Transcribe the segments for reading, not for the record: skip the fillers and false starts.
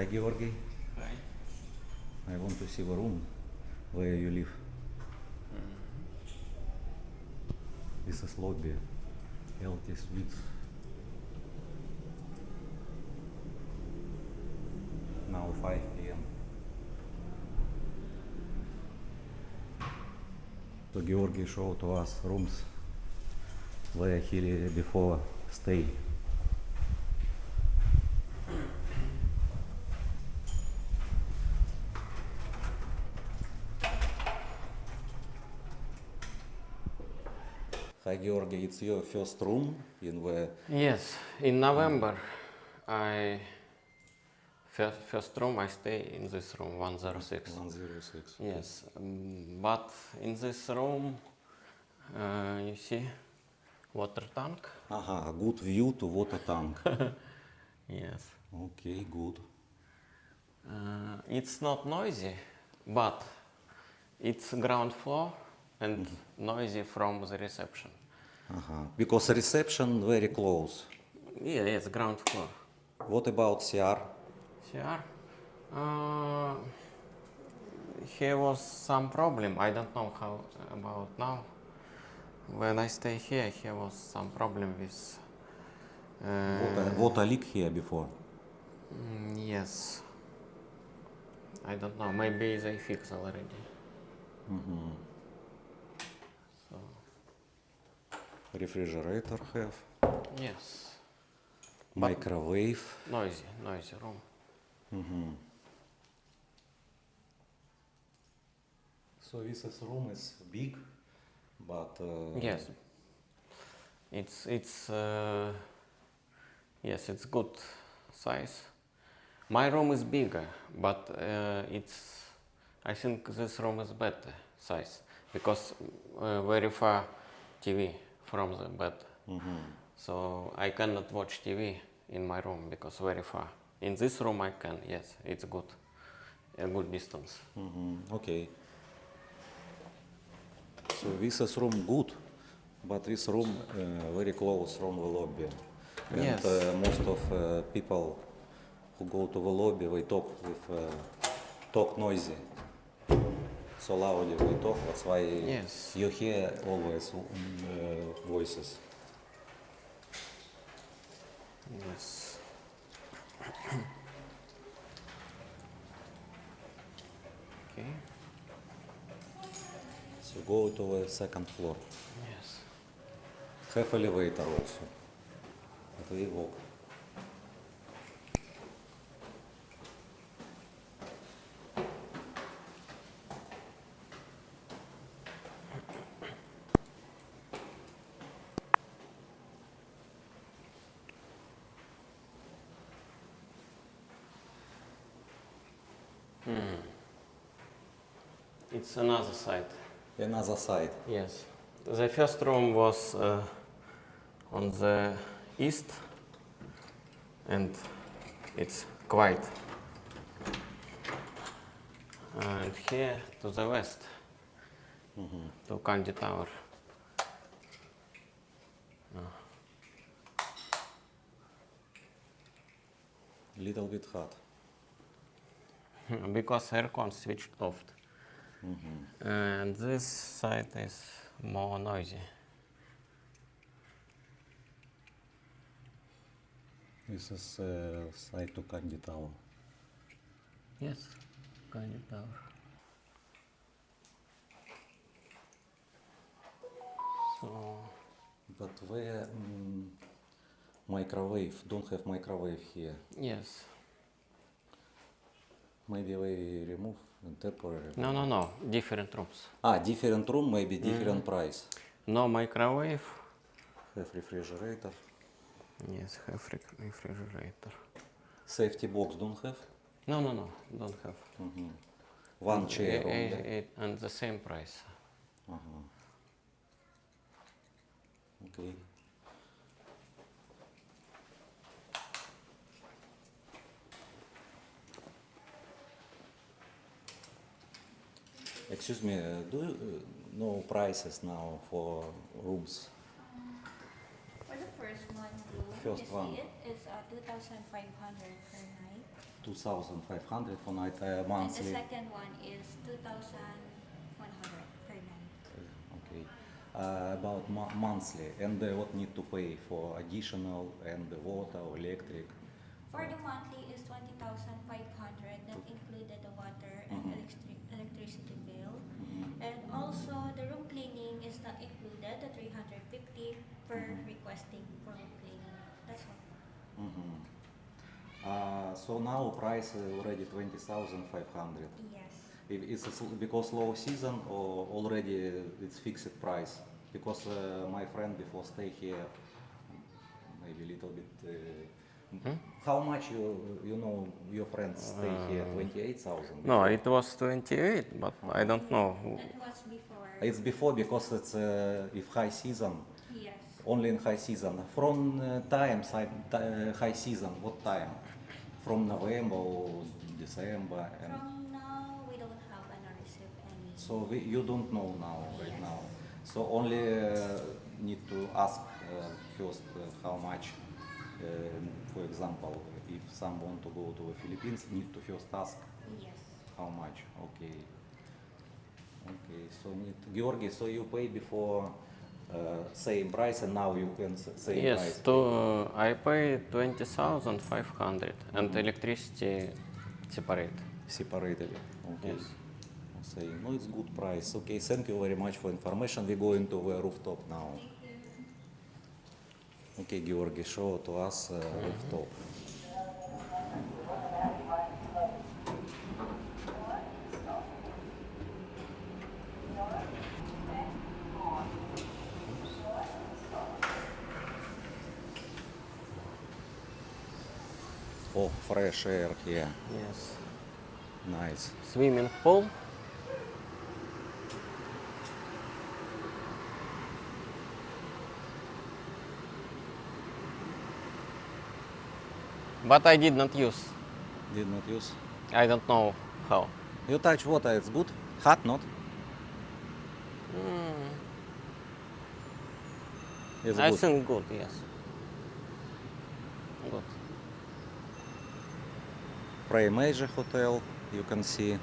Hi, Georgi. Hi. I want to see the room where you live. This is lobby, LT Suites. Now 5 p.m. So Georgi showed to us rooms where he before stay. Hi Georgi, it's your first room in the... Yes, in November, first room I stay in this room 106. 106. Yes, but in this room, you see, water tank. Aha, good view to water tank. Yes. Okay, good. It's not noisy, but it's ground floor and noisy from the reception. Aha, because reception very close. Yeah, it's ground floor. What about CR? CR? Here was some problem. I don't know how about now. When I stay here was some problem with. Water leak here before. Yes. I don't know. Maybe they fix already. So. Refrigerator have. Yes. Microwave. Noisy room. So this room is big, but Yes. It's yes, it's good size. My room is bigger, but I think this room is better size because very far TV from the bed. So I cannot watch TV in my room because very far. In this room I can. Yes, it's good, a good distance. Okay. So this is room good, but this room very close from the lobby. And Yes. most of people who go to the lobby, they talk with talk noisy. So loudly they talk, that's why Yes. you hear always voices. Yes. Okay. So go to the second floor. Yes. Have elevator also. But we walk. It's another side. Another side. Yes. The first room was on the east and it's quiet. And here to the west, to Kandi Tower. Little bit hot. Because aircon switched off. And this side is more noisy. This is side to Kandi Tower. Yes, Kandi Tower. So, But where microwave? Don't have microwave here. yes. Maybe we remove temporary. No, different rooms. Ah, different room, maybe different price. No microwave. Have refrigerator. Yes, have refrigerator. Safety box don't have. No, don't have. One chair only. And the same price. Okay. Excuse me, do you know prices now for rooms? For the first one room, First you one. see it's 2,500 per night. 2,500 for night And the monthly. second one is 2,100 per night. Okay. About monthly, and what need to pay for additional and the water or electric? For the monthly is 20,500. That included the water and electricity bill. And also the room cleaning is not included, the 350 per requesting for room cleaning. That's all. So now price already 20,500. Yes. If it's because low season or already it's fixed price? Because my friend before stay here, maybe little bit. How much you know your friends stay here? 28,000. No, it was 28, but I don't know. That was before. It's before because it's if high season. Yes. Only in high season. From high season, what time? From November or December? And From now, we don't have and receive any. so you don't know now, right Yes. now. So only need to ask first how much. For example, if some want to go to the Philippines, need to first ask Yes. how much. Okay. Okay. So need Georgi. So you pay before same price, and now you can same Yes, price. I pay 20,500 and electricity separate. Separated. Okay. Yes. Same. No, it's good price. Okay. Thank you very much for information. We go into the rooftop now. Okay, Georgi, show to us rooftop. Oh, fresh air here. Yes. Nice. Swimming pool. But I did not use. Did not use. I don't know how. You touch water, it's good. Hot, not? It's I good. think good, yes. Good. Prey Hotel, you can see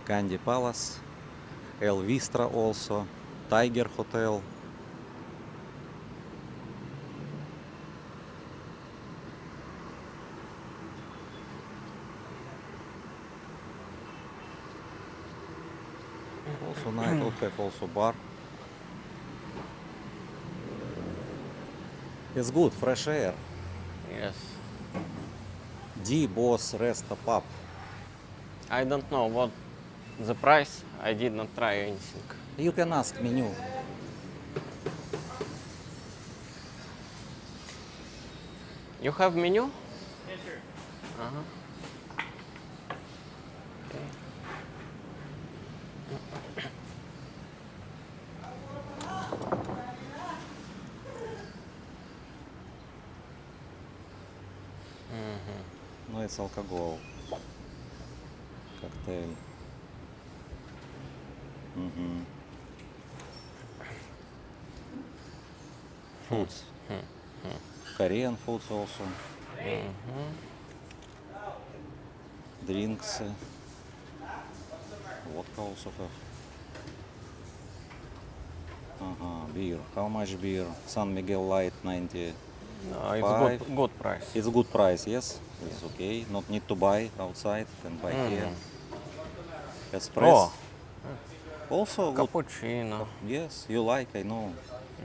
Candy Palace, El Vistra also, Tiger Hotel. Also night will have also bar. It's good, fresh air. Yes. D Boss Resta Pub. I don't know what the price. I did not try anything. You can ask menu. You have menu? Yes, sir. Uh-huh. Okay. No, it's alcohol. Cocktail. Foods. Korean foods also. Drinks. Vodka also have. Beer. How much beer? San Miguel Light 90. No, it's Five. good price. It's a good price, yes? It's okay. Not need to buy outside, can buy here. Espresso. Oh, Also good. cappuccino. Yes, you like, I know.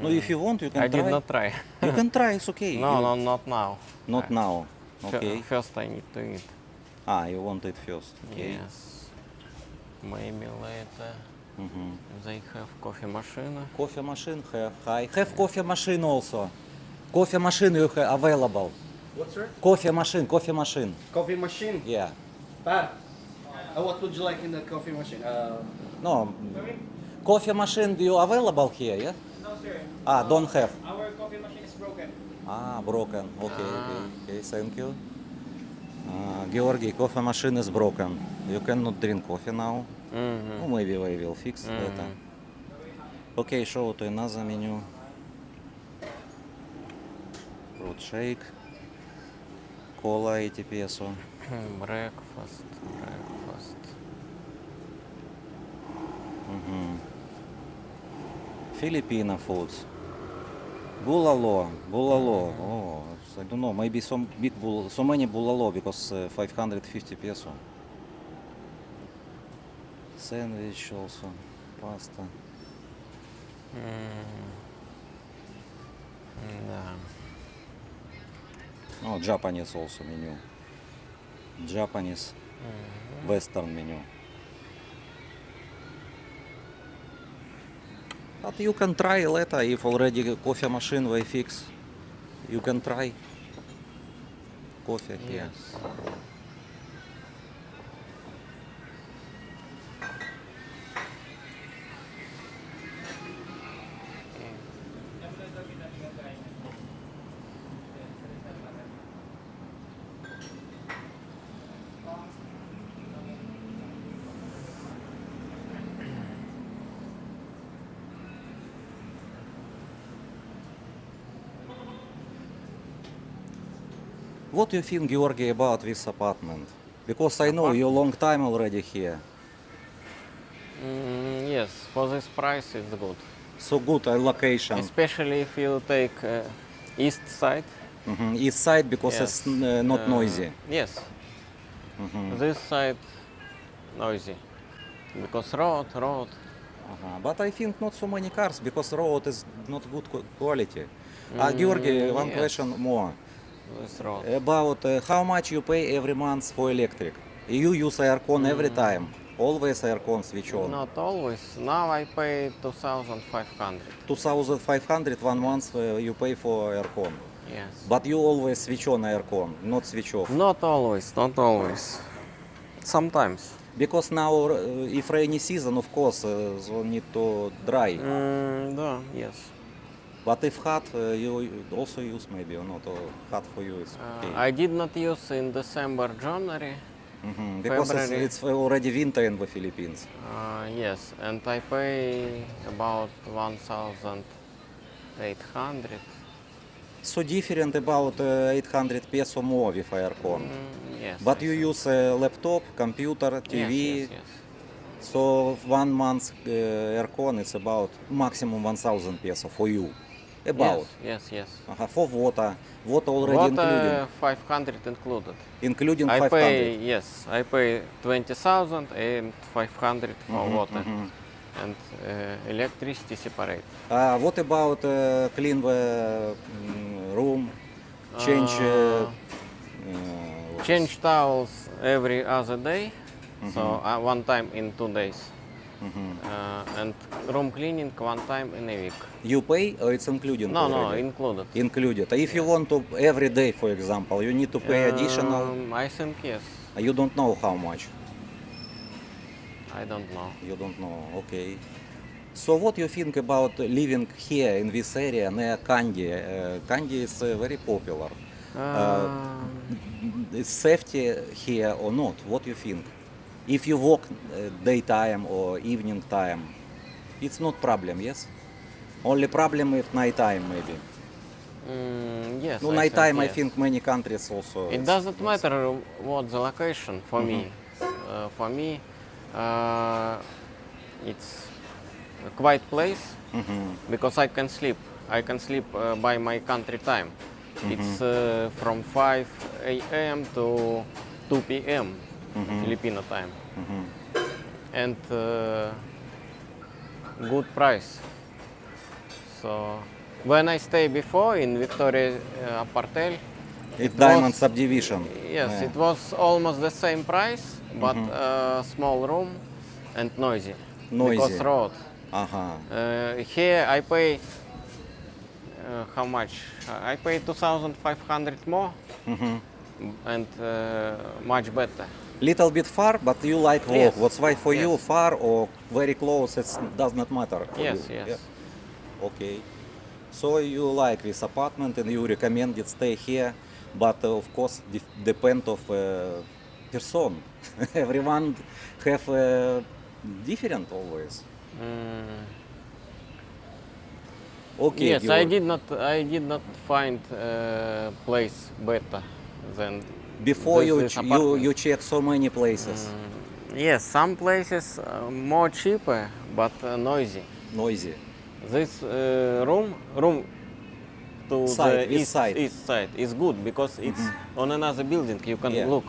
No, if you want, you can I try. did not try. You can try, it's okay. No, You- no, not now. Not now. Okay. First I need to eat. You want it first. Okay. Yes. Maybe later. They have coffee machine. Coffee machine have. Have coffee machine also. Coffee machine you have available. What, sir? Coffee machine, coffee machine. Coffee machine. Yeah. Pat, what would you like in the coffee machine? No. Coffee machine you available here, yeah? No, sir. Don't have. Our coffee machine is broken. Broken. Okay, okay, thank you. Georgi, coffee machine is broken. You cannot drink coffee now. Oh, maybe we will fix that. Okay, show to another menu. Fruit shake. Cola 80 peso. Breakfast. Filipino foods. Bulalo. Oh, I don't know. Maybe some so many bulalo because 550 peso. Sandwich also, pasta. Да. Oh, Japanese also menu. Japanese Western menu. But you can try later if already coffee machine will fix. You can try coffee here. Yes. What do you think, Georgi, about this apartment? Because I know you long time already here. Yes, for this price it's good. So good location. Especially if you take east side. East side because Yes. it's not noisy. Yes. This side noisy. Because road. But I think not so many cars because road is not good quality. Georgi, one yes. question more. This road. About how much you pay every month for electric? You use aircon every time. Always aircon switch on. Not always. Now I pay 2,500. 2,500 1 month you pay for aircon. Yes. But you always switch on aircon, not switch off. Not always. Sometimes. Because now if rainy season, of course, so need to dry. Да, yes. But if hot, you also use maybe or not, or hot for you is okay. I did not use in December, January. Because February. it's already winter in the Philippines. Yes, and I pay about 1,800. So different about 800 peso more with aircon. Yes. But I you see. use a laptop, computer, TV. Yes. So 1 month aircon it's about maximum 1,000 peso for you. About. Yes. For water already including. 500 included. Including I 500. pay, yes, I pay 20,000 and 500 for water. And electricity separate. What about clean the room, change Change towels every other day, so one time in 2 days. And room cleaning one time in a week. you pay or it's including? No, already? included. Included. If you want to every day, for example, you need to pay additional. I think yes. You don't know how much. I don't know. You don't know. Okay. So what you think about living here in this area near Kandy? Kandy is very popular. Is safety here or not? What you think? If you walk daytime or evening time, it's not problem, yes? Only problem with nighttime maybe. Yes. No, I nighttime I yes. think many countries also. It it's- doesn't matter what the location for me. For me, it's a quiet place because I can sleep. I can sleep by my country time. It's from 5 a.m. to 2 p.m. Filipino time. And good price. So when I stay before in Victoria Apartel, It's it Diamond was- Subdivision. yes, Yeah. it was almost the same price, but small room and noisy. Noisy. Because road. Here I pay how much? I pay 2,500 more and much better. Little bit far, but you like walk. Yes. What's why for you Yes. far or very close? It does not matter. for Yes, you. yes. Yeah. Okay. So you like this apartment and you recommend it stay here, but of course depend of person. Everyone have different always. Okay. Yes, you- I did not find place better than Before this apartment. you check so many places, Yes, some places more cheaper but noisy. noisy. This room to Side, the east side. east side is good because it's on another building. You can Yeah. look.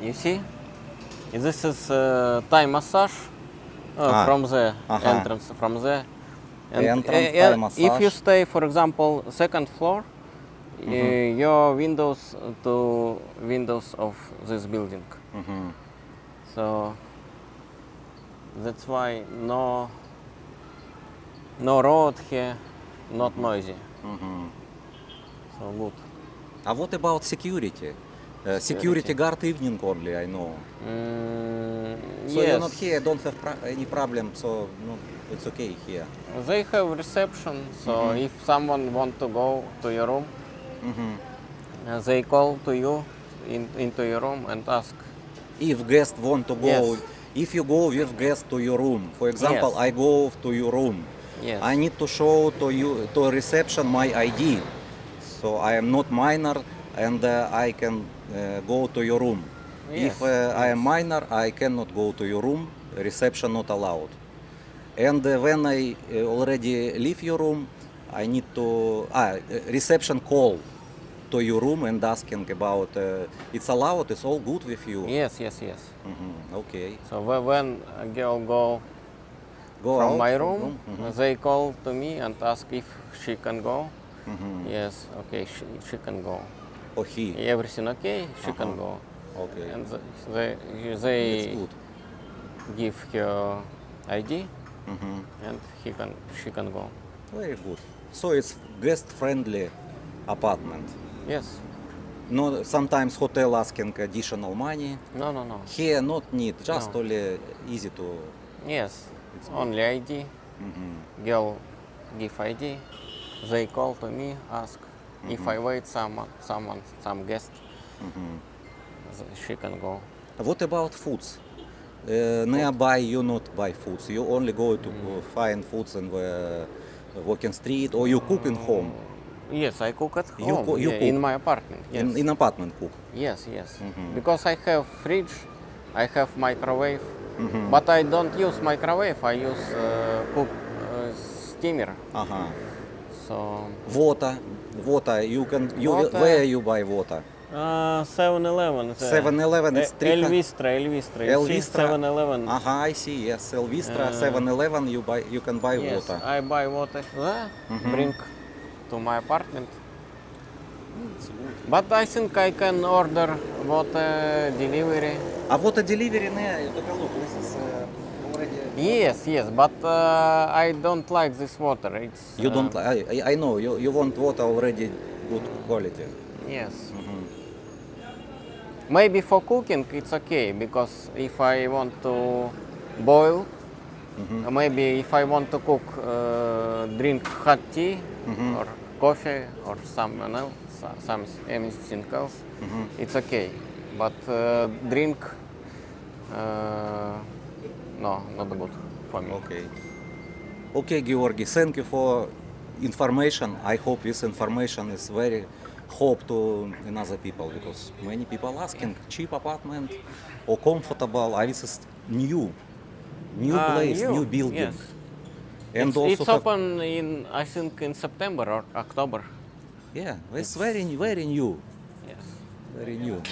You see, this is Thai massage from the Uh-huh. entrance from there. Entrance, Thai If you massage. stay, for example, second floor, your windows to windows of this building. So that's why no road here, not noisy. So good. What about security? Security guard evening only, I know. So yes, you're not here, don't have any problem, so no, it's okay here. they have reception. So if someone want to go to your room, they call to you into your room and ask. If guest want to go, Yes. if you go with guest to your room, for example, Yes. I go to your room, Yes. I need to show to you to reception my ID, so I am not minor and I can go to your room. If Yes, I am minor, I cannot go to your room. Reception not allowed. And when I already leave your room, I need to reception call to your room and asking about it's allowed, it's all good with you. Yes. Okay. So when a girl go Go from out my from room, they call to me and ask if she can go. Yes, okay, she can go. Or he. Everything okay, she can go. Okay. And It's they good. give her ID, and she can go. Very good. So it's guest friendly apartment. Yes. No, sometimes hotel asking additional money. No. Here not need, just No. only easy to. Yes. Only ID. Girl give ID. They call to me, ask if I wait some guest. She can go. What about foods? Nearby you not buy foods. You only go to find foods in the walking street, or you cook in home. Yes, I cook at You home. you yeah, cook? in my apartment. Yes. In apartment cook. Yes. Because I have fridge, I have microwave, but I don't use microwave. I use cook steamer. So Water. You can. Water. Where you buy water? 7-Eleven. 7-Eleven. It's Elvistra. Elvistra. 7-Eleven. I see. Yes, Elvistra. 7-Eleven. You can buy Yes, water. I buy water there, bring to my apartment. But I think I can order water delivery. Water delivery there. You take a look. This is already. Yes, but I don't like this water. It's You don't. I know. You want water already good quality. Yes. Maybe for cooking it's okay, because if I want to boil, maybe if I want to cook, drink hot tea or coffee or something anything else, it's okay. But drink, no, not good for me. Okay, Georgi. Thank you for information. I hope this information is very help to another people, because many people asking cheap apartment or comfortable. This is new place, new building. Yes. And it's also have- open in, I think, in September or October. Yeah, it's very new. Yes. Very new.